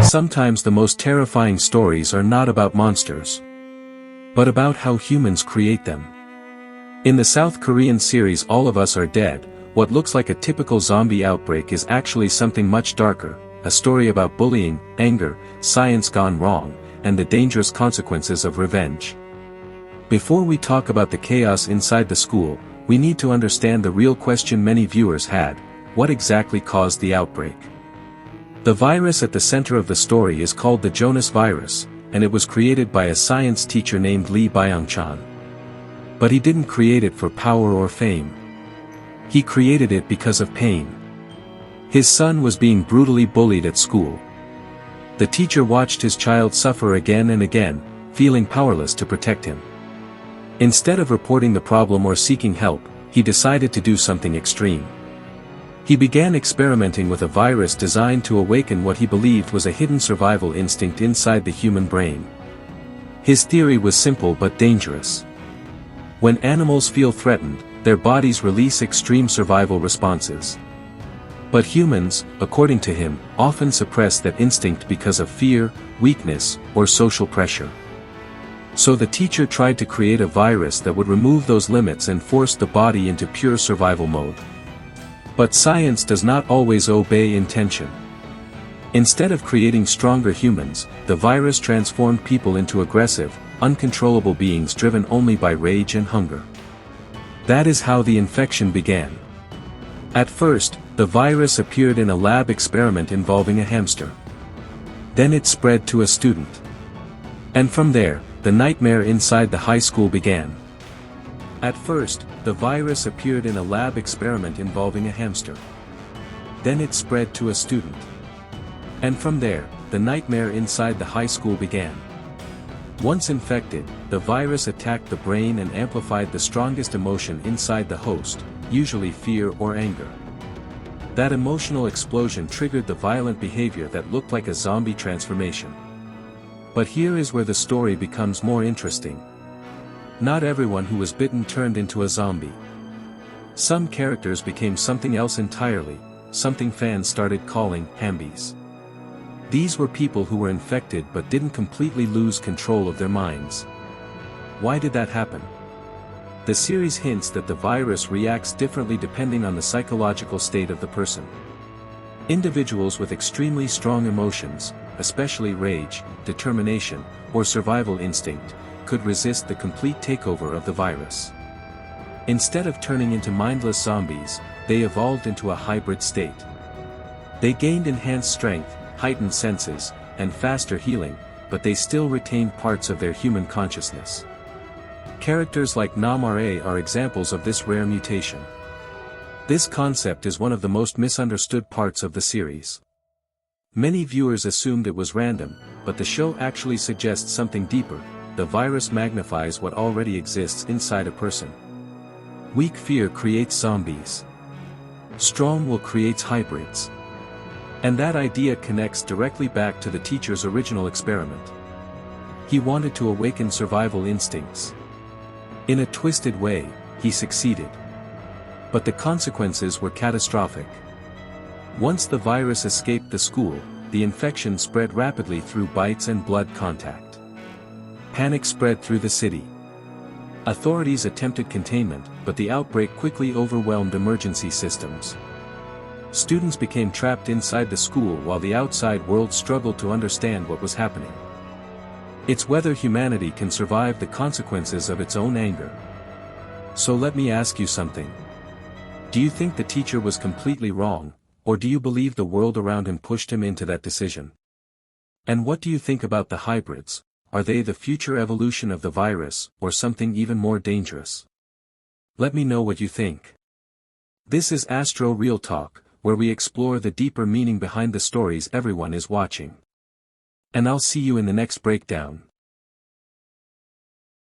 Sometimes the most terrifying stories are not about monsters, but about how humans create them. In the South Korean series All of Us Are Dead, what looks like a typical zombie outbreak is actually something much darker, a story about bullying, anger, science gone wrong, and the dangerous consequences of revenge. Before we talk about the chaos inside the school, we need to understand the real question many viewers had: what exactly caused the outbreak? The virus at the center of the story is called the Jonas Virus, and it was created by a science teacher named Lee Byung-chan. But he didn't create it for power or fame. He created it because of pain. His son was being brutally bullied at school. The teacher watched his child suffer again and again, feeling powerless to protect him. Instead of reporting the problem or seeking help, he decided to do something extreme. He began experimenting with a virus designed to awaken what he believed was a hidden survival instinct inside the human brain. His theory was simple but dangerous. When animals feel threatened, their bodies release extreme survival responses. But humans, according to him, often suppress that instinct because of fear, weakness, or social pressure. So the teacher tried to create a virus that would remove those limits and force the body into pure survival mode. But science does not always obey intention. Instead of creating stronger humans, the virus transformed people into aggressive, uncontrollable beings driven only by rage and hunger. That is how the infection began. At first, the virus appeared in a lab experiment involving a hamster. Then it spread to a student. And from there, the nightmare inside the high school began. At first, the virus appeared in a lab experiment involving a hamster. Then it spread to a student. And from there, the nightmare inside the high school began. Once infected, the virus attacked the brain and amplified the strongest emotion inside the host, usually fear or anger. That emotional explosion triggered the violent behavior that looked like a zombie transformation. But here is where the story becomes more interesting. Not everyone who was bitten turned into a zombie. Some characters became something else entirely, something fans started calling hambies. These were people who were infected but didn't completely lose control of their minds. Why did that happen? The series hints that the virus reacts differently depending on the psychological state of the person. Individuals with extremely strong emotions, especially rage, determination, or survival instinct, could resist the complete takeover of the virus. Instead of turning into mindless zombies, they evolved into a hybrid state. They gained enhanced strength, heightened senses, and faster healing, but they still retained parts of their human consciousness. Characters like Namare are examples of this rare mutation. This concept is one of the most misunderstood parts of the series. Many viewers assumed it was random, but the show actually suggests something deeper. The virus magnifies what already exists inside a person. Weak fear creates zombies. Strong will creates hybrids. And that idea connects directly back to the teacher's original experiment. He wanted to awaken survival instincts. In a twisted way, he succeeded. But the consequences were catastrophic. Once the virus escaped the school, the infection spread rapidly through bites and blood contact. Panic spread through the city. Authorities attempted containment, but the outbreak quickly overwhelmed emergency systems. Students became trapped inside the school while the outside world struggled to understand what was happening. It's whether humanity can survive the consequences of its own anger. So let me ask you something. Do you think the teacher was completely wrong, or do you believe the world around him pushed him into that decision? And what do you think about the hybrids? Are they the future evolution of the virus, or something even more dangerous? Let me know what you think. This is Astro Reeltalk, where we explore the deeper meaning behind the stories everyone is watching. And I'll see you in the next breakdown.